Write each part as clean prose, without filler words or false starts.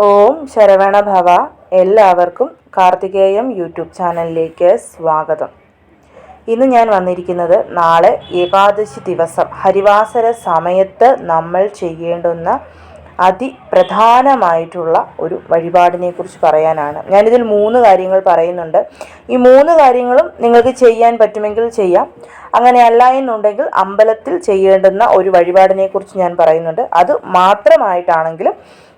ഓം ശരവണ ഭവ. എല്ലാവർക്കും കാർത്തികേയം യൂട്യൂബ് ചാനലിലേക്ക് സ്വാഗതം. ഇന്ന് ഞാൻ വന്നിരിക്കുന്നത് നാളെ ഏകാദശി ദിവസം ഹരിവാസര സമയത്ത് നമ്മൾ ചെയ്യേണ്ടുന്ന അതിപ്രധാനമായിട്ടുള്ള ഒരു വഴിപാടിനെക്കുറിച്ച് പറയാനാണ്. ഞാനിതിൽ 3 കാര്യങ്ങൾ പറയുന്നുണ്ട്. ഈ 3 കാര്യങ്ങളും നിങ്ങൾക്ക് ചെയ്യാൻ പറ്റുമെങ്കിൽ ചെയ്യാം. അങ്ങനെയല്ല എന്നുണ്ടെങ്കിൽ അമ്പലത്തിൽ ചെയ്യേണ്ടുന്ന ഒരു വഴിപാടിനെക്കുറിച്ച് ഞാൻ പറയുന്നുണ്ട്. അത് മാത്രമായിട്ടാണെങ്കിലും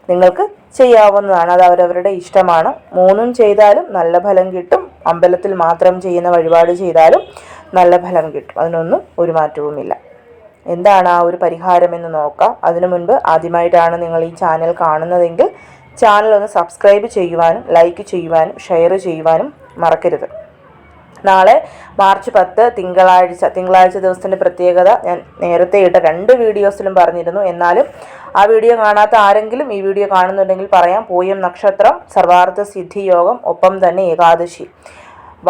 നിങ്ങൾക്ക് ചെയ്യാവുന്നതാണ്. അത് അവരവരുടെ ഇഷ്ടമാണ്. 3ഉം ചെയ്താലും നല്ല ഫലം കിട്ടും. അമ്പലത്തിൽ മാത്രം ചെയ്യുന്ന വഴിപാട് ചെയ്താലും നല്ല ഫലം കിട്ടും. അതിനൊന്നും ഒരു മാറ്റവുമില്ല. എന്താണ് ആ ഒരു പരിഹാരമെന്ന് നോക്കാം. അതിനു മുൻപ് ആദ്യമായിട്ടാണ് നിങ്ങൾ ഈ ചാനൽ കാണുന്നതെങ്കിൽ ചാനൽ ഒന്ന് സബ്സ്ക്രൈബ് ചെയ്യുവാനും ലൈക്ക് ചെയ്യുവാനും ഷെയർ ചെയ്യുവാനും മറക്കരുത്. നാളെ മാർച്ച് 10 തിങ്കളാഴ്ച ദിവസത്തിൻ്റെ പ്രത്യേകത ഞാൻ നേരത്തെ ഇട്ട 2 വീഡിയോസിലും പറഞ്ഞിരുന്നു. എന്നാലും ആ വീഡിയോ കാണാത്ത ആരെങ്കിലും ഈ വീഡിയോ കാണുന്നുണ്ടെങ്കിൽ പറയാം. പൂയം നക്ഷത്രം, സർവാർത്ഥ സിദ്ധി യോഗം, ഒപ്പം തന്നെ ഏകാദശി.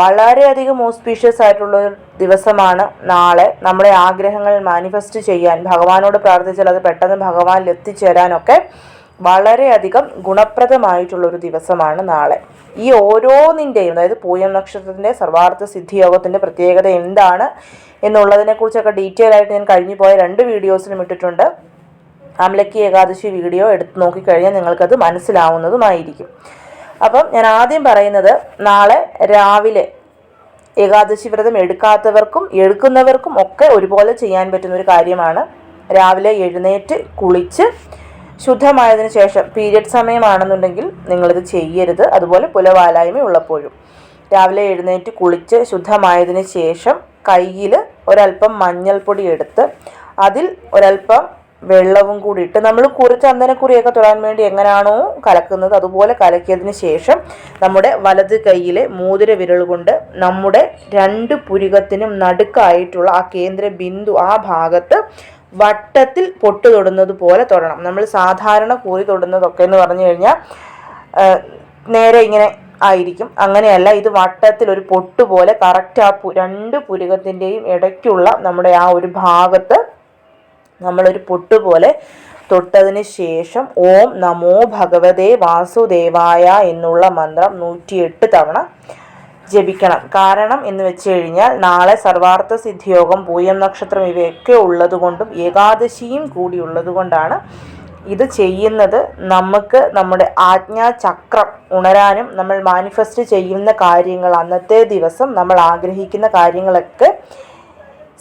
വളരെയധികം ഓസ്പീഷ്യസ് ആയിട്ടുള്ളൊരു ദിവസമാണ് നാളെ. നമ്മുടെ ആഗ്രഹങ്ങൾ മാനിഫെസ്റ്റ് ചെയ്യാൻ, ഭഗവാനോട് പ്രാർത്ഥിച്ചാൽ അത് പെട്ടെന്ന് ഭഗവാനിൽ എത്തിച്ചേരാനൊക്കെ വളരെയധികം ഗുണപ്രദമായിട്ടുള്ളൊരു ദിവസമാണ് നാളെ. ഈ ഓരോന്നിൻ്റെയും, അതായത് പൂയം നക്ഷത്രത്തിൻ്റെ സർവാർത്ഥ സിദ്ധി യോഗത്തിൻ്റെ പ്രത്യേകത എന്താണ് എന്നുള്ളതിനെക്കുറിച്ചൊക്കെ ഡീറ്റെയിൽ ആയിട്ട് ഞാൻ കഴിഞ്ഞു പോയ 2 വീഡിയോസിലും ഇട്ടിട്ടുണ്ട്. അമലക്കി ഏകാദശി വീഡിയോ എടുത്ത് നോക്കിക്കഴിഞ്ഞാൽ നിങ്ങൾക്കത് മനസ്സിലാവുന്നതുമായിരിക്കും. അപ്പം ഞാൻ ആദ്യം പറയുന്നത്, നാളെ രാവിലെ ഏകാദശി വ്രതം എടുക്കാത്തവർക്കും എടുക്കുന്നവർക്കും ഒക്കെ ഒരുപോലെ ചെയ്യാൻ പറ്റുന്ന ഒരു കാര്യമാണ്. രാവിലെ എഴുന്നേറ്റ് കുളിച്ച് ശുദ്ധമായതിനു ശേഷം, പീരിയഡ് സമയമാണെന്നുണ്ടെങ്കിൽ നിങ്ങളിത് ചെയ്യരുത്. അതുപോലെ പുലവാലായ്മ ഉള്ളപ്പോഴും രാവിലെ എഴുന്നേറ്റ് കുളിച്ച് ശുദ്ധമായതിനു ശേഷം കയ്യിൽ ഒരല്പം മഞ്ഞൾപ്പൊടി എടുത്ത് അതിൽ ഒരല്പം വെള്ളവും കൂടി ഇട്ട്, നമ്മൾ ചന്ദനക്കുറിയൊക്കെ തൊടാൻ വേണ്ടി എങ്ങനെയാണോ കലക്കുന്നത് അതുപോലെ കലക്കിയതിന് ശേഷം നമ്മുടെ വലത് കൈയിലെ മോതിര വിരൽ കൊണ്ട് നമ്മുടെ 2 പുരികത്തിനും നടുക്കായിട്ടുള്ള ആ കേന്ദ്ര ബിന്ദു, ആ ഭാഗത്ത് വട്ടത്തിൽ പൊട്ട് തൊടുന്നത് പോലെ തൊടണം. നമ്മൾ സാധാരണ കുറി തൊടുന്നതൊക്കെ എന്ന് പറഞ്ഞു കഴിഞ്ഞാൽ നേരെ ഇങ്ങനെ ആയിരിക്കും. അങ്ങനെയല്ല, ഇത് വട്ടത്തിൽ ഒരു പൊട്ട് പോലെ കറക്റ്റ് ആ 2 പുരികത്തിൻ്റെയും ഇടയ്ക്കുള്ള നമ്മുടെ ആ ഒരു ഭാഗത്ത് നമ്മളൊരു പൊട്ട് പോലെ തൊട്ടതിന് ശേഷം ഓം നമോ ഭഗവതേ വാസുദേവായ എന്നുള്ള മന്ത്രം 108 തവണ ജപിക്കണം. കാരണം എന്ന് വെച്ച് കഴിഞ്ഞാൽ നാളെ സർവാർത്ഥ സിദ്ധിയോഗം, പൂയം നക്ഷത്രം ഇവയൊക്കെ ഉള്ളതുകൊണ്ടും ഏകാദശിയും കൂടി ഉള്ളതുകൊണ്ടാണ് ഇത് ചെയ്യുന്നത്. നമുക്ക് നമ്മുടെ ആജ്ഞാചക്രം ഉണരാനും നമ്മൾ മാനിഫെസ്റ്റ് ചെയ്യുന്ന കാര്യങ്ങൾ, അന്നത്തെ ദിവസം നമ്മൾ ആഗ്രഹിക്കുന്ന കാര്യങ്ങളൊക്കെ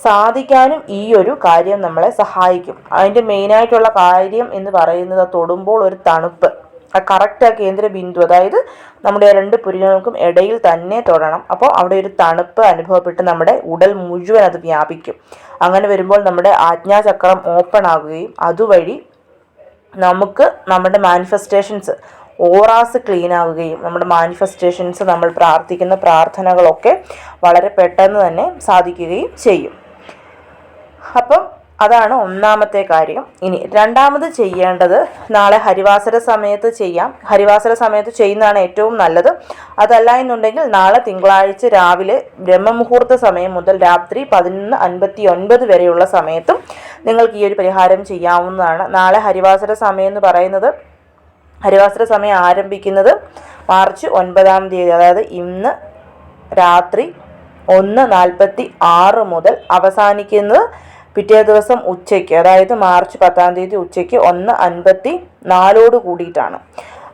സാധിക്കാനും ഈ ഒരു കാര്യം നമ്മളെ സഹായിക്കും. അതിൻ്റെ മെയിനായിട്ടുള്ള കാര്യം എന്ന് പറയുന്നത്, തൊടുമ്പോൾ ഒരു തണുപ്പ്, കറക്റ്റ് ആ കേന്ദ്ര ബിന്ദു, അതായത് നമ്മുടെ 2 പുരികങ്ങൾക്കും ഇടയിൽ തന്നെ തൊടണം. അപ്പോൾ അവിടെ ഒരു തണുപ്പ് അനുഭവപ്പെട്ട് നമ്മുടെ ഉടൽ മുഴുവൻ അത് വ്യാപിക്കും. അങ്ങനെ വരുമ്പോൾ നമ്മുടെ ആജ്ഞാചക്രം ഓപ്പൺ ആകുകയും അതുവഴി നമുക്ക് നമ്മുടെ മാനിഫെസ്റ്റേഷൻസ്, ഓറാസ് ക്ലീൻ ആകുകയും നമ്മുടെ മാനിഫെസ്റ്റേഷൻസ്, നമ്മൾ പ്രാർത്ഥിക്കുന്ന പ്രാർത്ഥനകളൊക്കെ വളരെ പെട്ടെന്ന് തന്നെ സാധിക്കുകയും ചെയ്യും. അപ്പം അതാണ് ഒന്നാമത്തെ കാര്യം. ഇനി രണ്ടാമത് ചെയ്യേണ്ടത്, നാളെ ഹരിവാസര സമയത്ത് ചെയ്യാം. ഹരിവാസര സമയത്ത് ചെയ്യുന്നതാണ് ഏറ്റവും നല്ലത്. അതല്ല എന്നുണ്ടെങ്കിൽ നാളെ തിങ്കളാഴ്ച രാവിലെ ബ്രഹ്മമുഹൂർത്ത സമയം മുതൽ രാത്രി 11:59 വരെയുള്ള സമയത്തും നിങ്ങൾക്ക് ഈ ഒരു പരിഹാരം ചെയ്യാവുന്നതാണ്. നാളെ ഹരിവാസര സമയം എന്ന് പറയുന്നത്, ഹരിവാസര സമയം ആരംഭിക്കുന്നത് മാർച്ച് 9-ാം തീയതി, അതായത് ഇന്ന് രാത്രി 1:46 മുതൽ അവസാനിക്കുന്നത് പിറ്റേ ദിവസം ഉച്ചയ്ക്ക്, അതായത് മാർച്ച് 10-ാം തീയതി ഉച്ചയ്ക്ക് 1:54 കൂടിയിട്ടാണ്.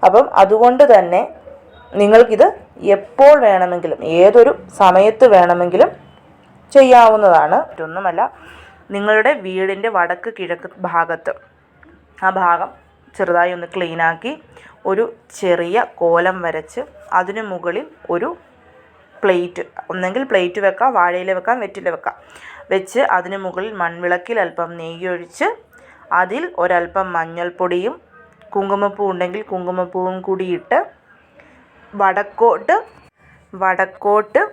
അപ്പം അതുകൊണ്ട് തന്നെ നിങ്ങൾക്കിത് എപ്പോൾ വേണമെങ്കിലും, ഏതൊരു സമയത്ത് വേണമെങ്കിലും ചെയ്യാവുന്നതാണ്. മറ്റൊന്നുമല്ല, നിങ്ങളുടെ വീടിൻ്റെ വടക്ക് കിഴക്ക് ഭാഗത്ത് ആ ഭാഗം ചെറുതായി ഒന്ന് ക്ലീനാക്കി ഒരു ചെറിയ കോലം വരച്ച് അതിനു മുകളിൽ ഒരു പ്ലേറ്റ്, ഒന്നെങ്കിൽ പ്ലേറ്റ് വെക്കാം, വാഴയില വെക്കാം, വെറ്റില വെക്കാം, വെച്ച് അതിന് മുകളിൽ മൺവിളക്കിൽ അല്പം നെയ്യ് ഒഴിച്ച് അതിൽ ഒരല്പം മഞ്ഞൾപ്പൊടിയും കുങ്കുമപ്പൂ ഉണ്ടെങ്കിൽ കുങ്കുമപ്പൂവും കൂടി ഇട്ട് വടക്കോട്ട്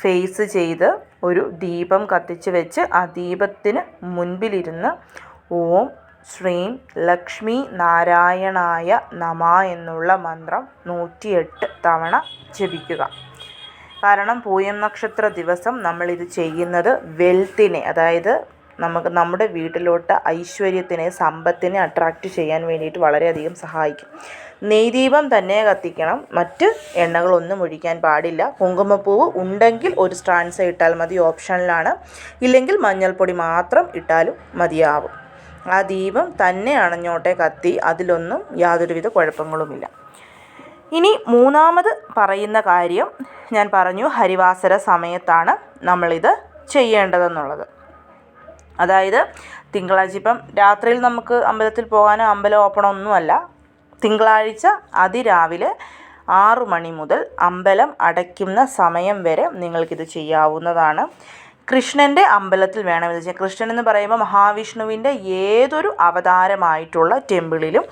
ഫേസ് ചെയ്ത് ഒരു ദീപം കത്തിച്ച് വെച്ച് ആ ദീപത്തിന് മുൻപിലിരുന്ന് ഓം ശ്രീം ലക്ഷ്മി നാരായണായ നമ എന്നുള്ള മന്ത്രം 108 തവണ ജപിക്കുക. കാരണം പൂയം നക്ഷത്ര ദിവസം നമ്മളിത് ചെയ്യുന്നത് വെൽത്തിനെ, അതായത് നമുക്ക് നമ്മുടെ വീട്ടിലോട്ട് ഐശ്വര്യത്തിനെ, സമ്പത്തിനെ അട്രാക്റ്റ് ചെയ്യാൻ വേണ്ടിയിട്ട് വളരെയധികം സഹായിക്കും. നെയ്ദീപം തന്നെ കത്തിക്കണം, മറ്റ് എണ്ണകളൊന്നും ഒഴിക്കാൻ പാടില്ല. കുങ്കുമപ്പൂവ് ഉണ്ടെങ്കിൽ ഒരു സ്ട്രാൻസ ഇട്ടാൽ മതി, ഓപ്ഷനിലാണ്. ഇല്ലെങ്കിൽ മഞ്ഞൾപ്പൊടി മാത്രം ഇട്ടാലും മതിയാവും. ആ ദീപം തന്നെ അണഞ്ഞോട്ടെ, കത്തി, അതിലൊന്നും യാതൊരുവിധ കുഴപ്പങ്ങളുമില്ല. ഇനി മൂന്നാമത് പറയുന്ന കാര്യം ഞാൻ പറഞ്ഞു, ഹരിവാസര സമയത്താണ് നമ്മളിത് ചെയ്യേണ്ടതെന്നുള്ളത്. അതായത് തിങ്കളാഴ്ച ഇപ്പം രാത്രിയിൽ നമുക്ക് അമ്പലത്തിൽ പോകാനോ അമ്പലം ഓപ്പണൊന്നുമല്ല. തിങ്കളാഴ്ച അതിരാവിലെ 6 മണി മുതൽ അമ്പലം അടയ്ക്കുന്ന സമയം വരെ നിങ്ങൾക്കിത് ചെയ്യാവുന്നതാണ്. കൃഷ്ണൻ്റെ അമ്പലത്തിൽ വേണം ഇത് ചെയ്യാൻ. കൃഷ്ണൻ എന്ന് പറയുമ്പോൾ മഹാവിഷ്ണുവിൻ്റെ ഏതൊരു അവതാരമായിട്ടുള്ള ടെമ്പിളിലും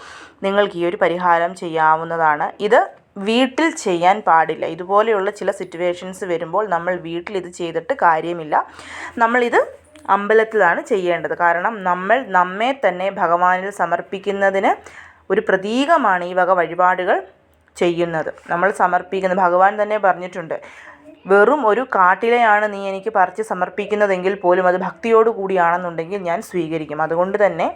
നിങ്ങൾക്ക് ഈ ഒരു പരിഹാരം ചെയ്യാവുന്നതാണ്. ഇത് വീട്ടിൽ ചെയ്യാൻ പാടില്ല. ഇതുപോലെയുള്ള ചില സിറ്റുവേഷൻസ് വരുമ്പോൾ നമ്മൾ വീട്ടിൽ ഇത് ചെയ്തിട്ട് കാര്യമില്ല. നമ്മളിത് അമ്പലത്തിലാണ് ചെയ്യേണ്ടത്. കാരണം നമ്മൾ നമ്മെ തന്നെ ഭഗവാനിൽ സമർപ്പിക്കുന്നതിന് ഒരു പ്രതീകമാണ് ഈ വക വഴിപാടുകൾ ചെയ്യുന്നത്. നമ്മൾ സമർപ്പിക്കുന്നത്, ഭഗവാൻ തന്നെ പറഞ്ഞിട്ടുണ്ട്, വെറും ഒരു കാട്ടിലെയാണ് നീ എനിക്ക് പറിച്ച് സമർപ്പിക്കുന്നതെങ്കിൽ പോലും അത് ഭക്തിയോടു കൂടിയാണെന്നുണ്ടെങ്കിൽ ഞാൻ സ്വീകരിക്കും. അതുകൊണ്ട് തന്നെ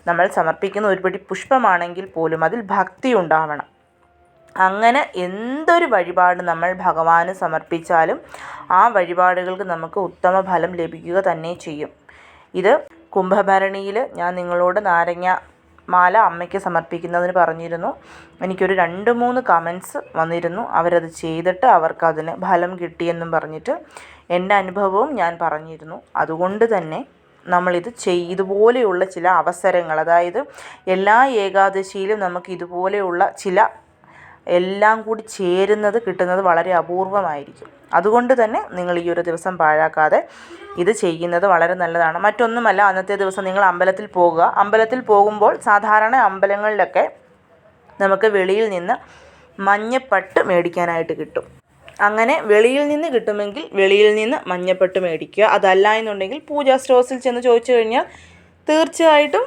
നമ്മൾ സമർപ്പിക്കുന്ന ഒരു പിടി പുഷ്പമാണെങ്കിൽ പോലും അതിൽ ഭക്തി ഉണ്ടാവണം. അങ്ങനെ എന്തൊരു വഴിപാട് നമ്മൾ ഭഗവാന് സമർപ്പിച്ചാലും ആ വഴിപാടുകൾക്ക് നമുക്ക് ഉത്തമ ഫലം ലഭിക്കുക തന്നെ ചെയ്യും. ഇത് കുംഭഭരണിയിൽ ഞാൻ നിങ്ങളോട് നാരങ്ങ മാല അമ്മയ്ക്ക് സമർപ്പിക്കുന്നതിന് പറഞ്ഞിരുന്നു. എനിക്കൊരു 2-3 കമൻസ് വന്നിരുന്നു. അവരത് ചെയ്തിട്ട് അവർക്കതിന് ഫലം കിട്ടിയെന്നും പറഞ്ഞിട്ട് എൻ്റെ അനുഭവവും ഞാൻ പറഞ്ഞിരുന്നു. അതുകൊണ്ട് തന്നെ നമ്മളിത് ഇതുപോലെയുള്ള ചില അവസരങ്ങൾ, അതായത് എല്ലാ ഏകാദശിയിലും നമുക്ക് ഇതുപോലെയുള്ള ചില എല്ലാം കൂടി ചേരുന്നത് കിട്ടുന്നത് വളരെ അപൂർവമായിരിക്കും. അതുകൊണ്ട് തന്നെ നിങ്ങൾ ഈ ഒരു ദിവസം പാഴാക്കാതെ ഇത് ചെയ്യുന്നത് വളരെ നല്ലതാണ്. മറ്റൊന്നുമല്ല, അന്നത്തെ ദിവസം നിങ്ങൾ അമ്പലത്തിൽ പോകുക. അമ്പലത്തിൽ പോകുമ്പോൾ സാധാരണ അമ്പലങ്ങളിലൊക്കെ നമുക്ക് വെളിയിൽ നിന്ന് മഞ്ഞപ്പട്ട് മേടിക്കാനായിട്ട് കിട്ടും. അങ്ങനെ വെളിയിൽ നിന്ന് കിട്ടുമെങ്കിൽ വെളിയിൽ നിന്ന് മഞ്ഞപ്പട്ട് മേടിക്കുക. അതല്ല എന്നുണ്ടെങ്കിൽ പൂജാ സ്റ്റോഴ്സിൽ ചെന്ന് ചോദിച്ചു കഴിഞ്ഞാൽ തീർച്ചയായിട്ടും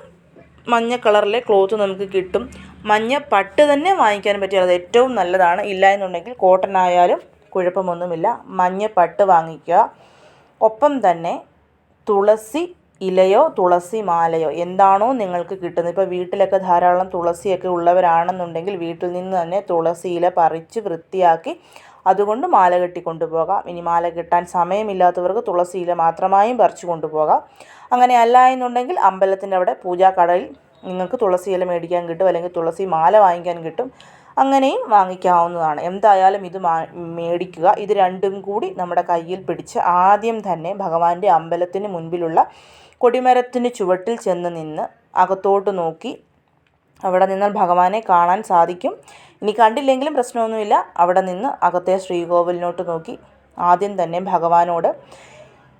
മഞ്ഞ കളറിലെ ക്ലോത്ത് നമുക്ക് കിട്ടും. മഞ്ഞ പട്ട് തന്നെ വാങ്ങിക്കാൻ പറ്റിയാൽ അത് ഏറ്റവും നല്ലതാണ്. ഇല്ല എന്നുണ്ടെങ്കിൽ കോട്ടൺ ആയാലും കുഴപ്പമൊന്നുമില്ല. മഞ്ഞ പട്ട് വാങ്ങിക്കുക. ഒപ്പം തന്നെ തുളസി ഇലയോ തുളസി മാലയോ എന്താണോ നിങ്ങൾക്ക് കിട്ടുന്നത്. ഇപ്പോൾ വീട്ടിലൊക്കെ ധാരാളം തുളസിയൊക്കെ ഉള്ളവരാണെന്നുണ്ടെങ്കിൽ വീട്ടിൽ നിന്ന് തന്നെ തുളസി ഇല പറിച്ച് വൃത്തിയാക്കി അതുകൊണ്ട് മാല കെട്ടി കൊണ്ടുപോകാം. ഇനി മാല കെട്ടാൻ സമയമില്ലാത്തവർക്ക് തുളസി ഇല മാത്രമായും പറിച്ചു കൊണ്ടുപോകാം. അങ്ങനെ അല്ല എന്നുണ്ടെങ്കിൽ അമ്പലത്തിൻ്റെ അവിടെ പൂജാക്കടയിൽ നിങ്ങൾക്ക് തുളസി ഇല മേടിക്കാൻ കിട്ടും, അല്ലെങ്കിൽ തുളസി മാല വാങ്ങിക്കാൻ കിട്ടും. അങ്ങനെയും വാങ്ങിക്കാവുന്നതാണ്. എന്തായാലും ഇത് മേടിക്കുക. ഇത് രണ്ടും കൂടി നമ്മുടെ കയ്യിൽ പിടിച്ച് ആദ്യം തന്നെ ഭഗവാന്റെ അമ്പലത്തിന് മുൻപിലുള്ള കൊടിമരത്തിന് ചുവട്ടിൽ ചെന്ന് നിന്ന് അകത്തോട്ട് നോക്കി അവിടെ നിന്നാൽ ഭഗവാനെ കാണാൻ സാധിക്കും. ഇനി കണ്ടില്ലെങ്കിലും പ്രശ്നമൊന്നുമില്ല. അവിടെ നിന്ന് അകത്തെ ശ്രീകോവിലിനോട്ട് നോക്കി ആദ്യം തന്നെ ഭഗവാനോട്,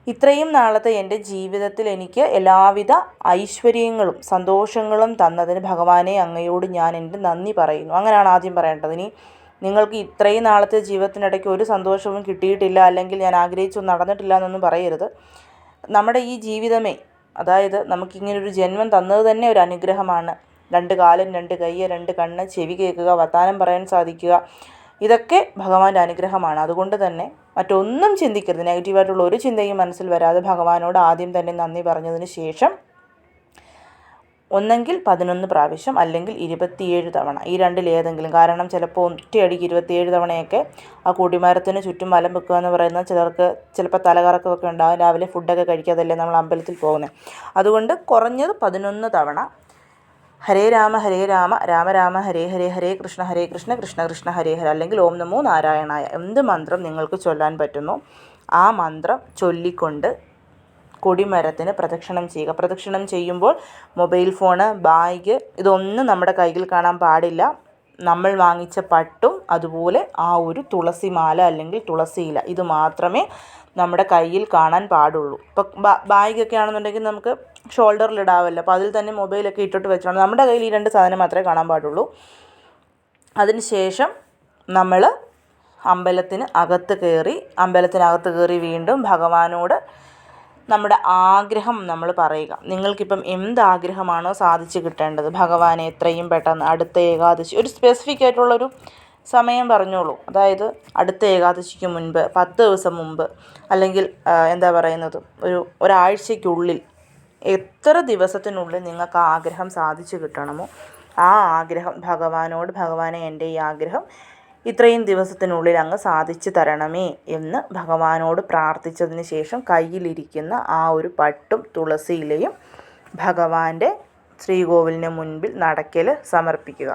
ഇത്രയും നാളത്തെ എൻ്റെ ജീവിതത്തിൽ എനിക്ക് എല്ലാവിധ ഐശ്വര്യങ്ങളും സന്തോഷങ്ങളും തന്നതിന് ഭഗവാനെ അങ്ങയോട് ഞാൻ എൻ്റെ നന്ദി പറയുന്നു. അങ്ങനെയാണ് ആദ്യം പറയേണ്ടത്. ഇനി നിങ്ങൾക്ക് ഇത്രയും നാളത്തെ ജീവിതത്തിനിടയ്ക്ക് ഒരു സന്തോഷവും കിട്ടിയിട്ടില്ല, അല്ലെങ്കിൽ ഞാൻ ആഗ്രഹിച്ചൊന്നും നടന്നിട്ടില്ല എന്നൊന്നും പറയരുത്. നമ്മുടെ ഈ ജീവിതമേ, അതായത് നമുക്കിങ്ങനൊരു ജന്മം തന്നത് തന്നെ ഒരു അനുഗ്രഹമാണ്. 2 കാലും 2 കൈ 2 കണ്ണ്, ചെവി കേൾക്കുക, വർത്താനം പറയാൻ സാധിക്കുക, ഇതൊക്കെ ഭഗവാന്റെ അനുഗ്രഹമാണ്. അതുകൊണ്ട് തന്നെ മറ്റൊന്നും ചിന്തിക്കരുത്. നെഗറ്റീവായിട്ടുള്ള ഒരു ചിന്തയും മനസ്സിൽ വരാതെ ഭഗവാനോട് ആദ്യം തന്നെ നന്ദി പറഞ്ഞതിന് ശേഷം ഒന്നെങ്കിൽ 11 പ്രാവശ്യം അല്ലെങ്കിൽ 27 തവണ, ഈ രണ്ടിലേതെങ്കിലും. കാരണം ചിലപ്പോൾ ഒറ്റയടിക്ക് 27 തവണയൊക്കെ ആ കൊടിമരത്തിന് ചുറ്റും വലം വെക്കുക എന്ന് പറയുന്നത് ചിലർക്ക് ചിലപ്പോൾ തലകറക്കമൊക്കെ ഉണ്ടാകും. രാവിലെ ഫുഡൊക്കെ കഴിക്കാതല്ലേ നമ്മൾ അമ്പലത്തിൽ പോകുന്നത്. അതുകൊണ്ട് കുറഞ്ഞത് 11 തവണ ഹരേ രാമ രാമ രാമ ഹരേ ഹരേ, ഹരേ കൃഷ്ണ കൃഷ്ണ കൃഷ്ണ ഹരേ ഹര, അല്ലെങ്കിൽ ഓം നമോ നാരായണായ, എന്ത് മന്ത്രം നിങ്ങൾക്ക് ചൊല്ലാൻ പറ്റുന്നു ആ മന്ത്രം ചൊല്ലിക്കൊണ്ട് കൊടിമരത്തിന് പ്രദക്ഷിണം ചെയ്യുക. പ്രദക്ഷിണം ചെയ്യുമ്പോൾ മൊബൈൽ ഫോണ്, ബാഗ് ഇതൊന്നും നമ്മുടെ കയ്യിൽ കാണാൻ പാടില്ല. നമ്മൾ വാങ്ങിച്ച പട്ടും അതുപോലെ ആ ഒരു തുളസി മാല അല്ലെങ്കിൽ തുളസിയില, ഇത് മാത്രമേ നമ്മുടെ കയ്യിൽ കാണാൻ പാടുള്ളൂ. ഇപ്പോൾ ബാഗൊക്കെ ആണെന്നുണ്ടെങ്കിൽ നമുക്ക് ഷോൾഡറിലിടാമല്ലോ, അപ്പോൾ അതിൽ തന്നെ മൊബൈലൊക്കെ ഇട്ടിട്ട് വെച്ചോണം. നമ്മുടെ കയ്യിൽ ഈ 2 സാധനം മാത്രമേ കാണാൻ പാടുള്ളൂ. അതിന് ശേഷം നമ്മൾ അമ്പലത്തിനകത്ത് കയറി വീണ്ടും ഭഗവാനോട് നമ്മുടെ ആഗ്രഹം നമ്മൾ പറയുക. നിങ്ങൾക്കിപ്പം എന്താഗ്രഹമാണോ സാധിച്ചു കിട്ടേണ്ടത്, ഭഗവാനെ എത്രയും പെട്ടെന്ന് അടുത്ത ഏകാദശി, ഒരു സ്പെസിഫിക് ആയിട്ടുള്ളൊരു സമയം പറഞ്ഞോളൂ. അതായത് അടുത്ത ഏകാദശിക്ക് മുൻപ്, 10 ദിവസം മുമ്പ്, അല്ലെങ്കിൽ ഒരാഴ്ചയ്ക്കുള്ളിൽ, എത്ര ദിവസത്തിനുള്ളിൽ നിങ്ങൾക്ക് ആഗ്രഹം സാധിച്ചു കിട്ടണമോ ആ ആഗ്രഹം ഭഗവാനോട്, ഭഗവാനെ എൻ്റെ ഈ ആഗ്രഹം ഇത്രയും ദിവസത്തിനുള്ളിൽ അങ്ങ് സാധിച്ചു തരണമേ എന്ന് ഭഗവാനോട് പ്രാർത്ഥിച്ചതിന് ശേഷം കയ്യിലിരിക്കുന്ന ആ ഒരു പട്ടും തുളസിയിലയും ഭഗവാന്റെ ശ്രീകോവിലിന് മുൻപിൽ നടക്കൽ സമർപ്പിക്കുക.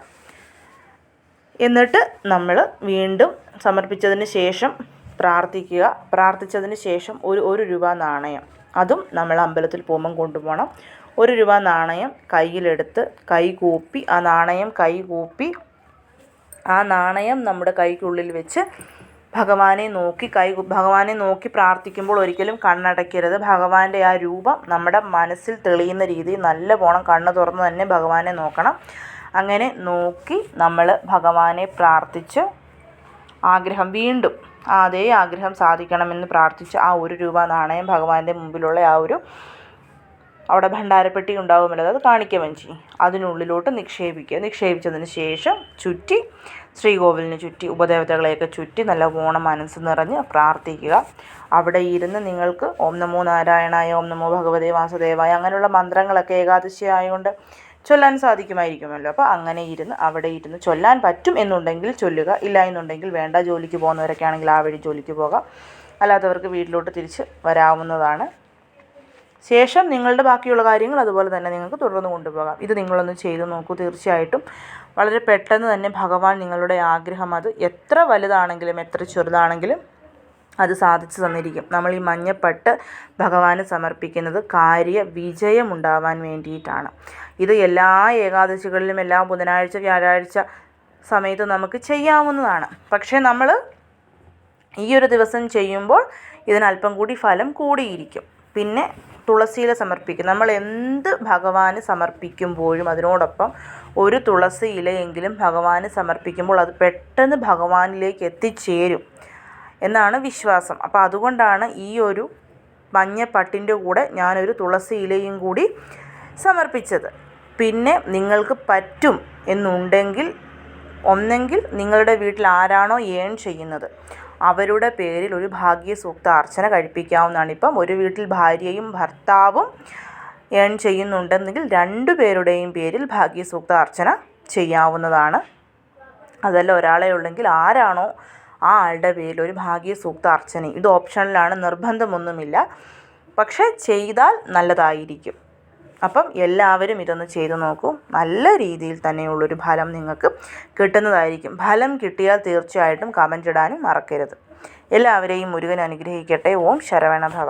എന്നിട്ട് നമ്മൾ വീണ്ടും സമർപ്പിച്ചതിന് ശേഷം പ്രാർത്ഥിച്ചതിന് ശേഷം ഒരു രൂപ നാണയം, അതും നമ്മൾ അമ്പലത്തിൽ പോകുമ്പം കൊണ്ടുപോകണം. 1 രൂപ നാണയം കയ്യിലെടുത്ത് കൈകൂപ്പി, ആ നാണയം കൈകൂപ്പി, ആ നാണയം നമ്മുടെ കൈക്കുള്ളിൽ വെച്ച് ഭഗവാനെ നോക്കി പ്രാർത്ഥിക്കുമ്പോൾ ഒരിക്കലും കണ്ണടയ്ക്കരുത്. ഭഗവാന്റെ ആ രൂപം നമ്മുടെ മനസ്സിൽ തെളിയുന്ന രീതിയിൽ നല്ലവണ്ണം കണ്ണ് തുറന്ന് തന്നെ ഭഗവാനെ നോക്കണം. അങ്ങനെ നോക്കി നമ്മൾ ഭഗവാനെ പ്രാർത്ഥിച്ച് ആഗ്രഹം വീണ്ടും അതേ ആഗ്രഹം സാധിക്കണമെന്ന് പ്രാർത്ഥിച്ച് ആ 1 രൂപ നാണയം ഭഗവാന്റെ മുമ്പിലുള്ള ആ ഒരു അവിടെ ഭണ്ഡാരപ്പെട്ടി ഉണ്ടാകുമല്ലോ, അത് കാണിക്ക വഞ്ചി അതിനുള്ളിലോട്ട് നിക്ഷേപിച്ചതിന് ശേഷം ചുറ്റി ശ്രീകോവിലിന് ചുറ്റി ഉപദേവതകളെയൊക്കെ ചുറ്റി നല്ലവണ്ണം മനസ്സ് നിറഞ്ഞ് പ്രാർത്ഥിക്കുക. അവിടെ ഇരുന്ന് നിങ്ങൾക്ക് ഓം നമോ നാരായണായ, ഓം നമോ ഭഗവതേ വാസുദേവായ അങ്ങനെയുള്ള മന്ത്രങ്ങളൊക്കെ ഏകാദശി ആയതുകൊണ്ട് ചൊല്ലാൻ സാധിക്കുമായിരിക്കുമല്ലോ. അപ്പോൾ അങ്ങനെ അവിടെ ഇരുന്ന് ചൊല്ലാൻ പറ്റും എന്നുണ്ടെങ്കിൽ ചൊല്ലുക, ഇല്ല എന്നുണ്ടെങ്കിൽ വേണ്ട. ജോലിക്ക് പോകുന്നവരൊക്കെ ആണെങ്കിൽ ആ വഴി ജോലിക്ക് പോകാം, അല്ലാത്തവർക്ക് വീട്ടിലോട്ട് തിരിച്ച് വരാവുന്നതാണ്. ശേഷം നിങ്ങളുടെ ബാക്കിയുള്ള കാര്യങ്ങൾ അതുപോലെ തന്നെ നിങ്ങൾക്ക് തുടർന്ന് കൊണ്ടുപോകാം. ഇത് നിങ്ങളൊന്ന് ചെയ്തു നോക്കൂ. തീർച്ചയായിട്ടും വളരെ പെട്ടെന്ന് തന്നെ ഭഗവാൻ നിങ്ങളുടെ ആഗ്രഹം, അത് എത്ര വലുതാണെങ്കിലും എത്ര ചെറുതാണെങ്കിലും അത് സാധിച്ചു തന്നിരിക്കും. നമ്മൾ ഈ മഞ്ഞപ്പട്ട് ഭഗവാന് സമർപ്പിക്കുന്നത് വിജയമുണ്ടാവാൻ വേണ്ടിയിട്ടാണ്. ഇത് എല്ലാ ഏകാദശികളിലും എല്ലാ ബുധനാഴ്ച വ്യാഴാഴ്ച സമയത്ത് നമുക്ക് ചെയ്യാവുന്നതാണ്. പക്ഷേ നമ്മൾ ഈ ഒരു ദിവസം ചെയ്യുമ്പോൾ ഇതിനല്പം കൂടി ഫലം കൂടിയിരിക്കും. പിന്നെ തുളസിയില സമർപ്പിക്കും. നമ്മൾ എന്ത് ഭഗവാന് സമർപ്പിക്കുമ്പോഴും അതിനോടൊപ്പം ഒരു തുളസി ഇലയെങ്കിലും ഭഗവാന് സമർപ്പിക്കുമ്പോൾ അത് പെട്ടെന്ന് ഭഗവാനിലേക്ക് എത്തിച്ചേരും എന്നാണ് വിശ്വാസം. അപ്പോൾ അതുകൊണ്ടാണ് ഈ ഒരു മഞ്ഞപ്പട്ടിൻ്റെ കൂടെ ഞാനൊരു തുളസി ഇലയും കൂടി സമർപ്പിച്ചത്. പിന്നെ നിങ്ങൾക്ക് പറ്റും എന്നുണ്ടെങ്കിൽ ഒന്നെങ്കിൽ നിങ്ങളുടെ വീട്ടിൽ ആരാണോ ഏൺ ചെയ്യുന്നത് അവരുടെ പേരിൽ ഒരു ഭാഗ്യസൂക്ത അർച്ചന കഴിപ്പിക്കാവുന്നതാണ്. ഇപ്പം ഒരു വീട്ടിൽ ഭാര്യയും ഭർത്താവും ഏൺ ചെയ്യുന്നുണ്ടെങ്കിൽ 2 പേരുടെയും പേരിൽ ഭാഗ്യസൂക്ത അർച്ചന ചെയ്യാവുന്നതാണ്. അതല്ല ഒരാളെ ഉള്ളെങ്കിൽ ആരാണോ ആ ആളുടെ പേരിൽ ഒരു ഭാഗ്യസൂക്ത അർച്ചനയും. ഇത് ഓപ്ഷണലാണ്, നിർബന്ധമൊന്നുമില്ല, പക്ഷേ ചെയ്താൽ നല്ലതായിരിക്കും. അപ്പം എല്ലാവരും ഇതൊന്ന് ചെയ്തു നോക്കൂ. നല്ല രീതിയിൽ തന്നെയുള്ളൊരു ഫലം നിങ്ങൾക്ക് കിട്ടുന്നതായിരിക്കും. ഫലം കിട്ടിയാൽ തീർച്ചയായിട്ടും കമൻ്റ് ഇടാനും മറക്കരുത്. എല്ലാവരെയും മുരുകൻ അനുഗ്രഹിക്കട്ടെ. ഓം ശരവണ ഭവ.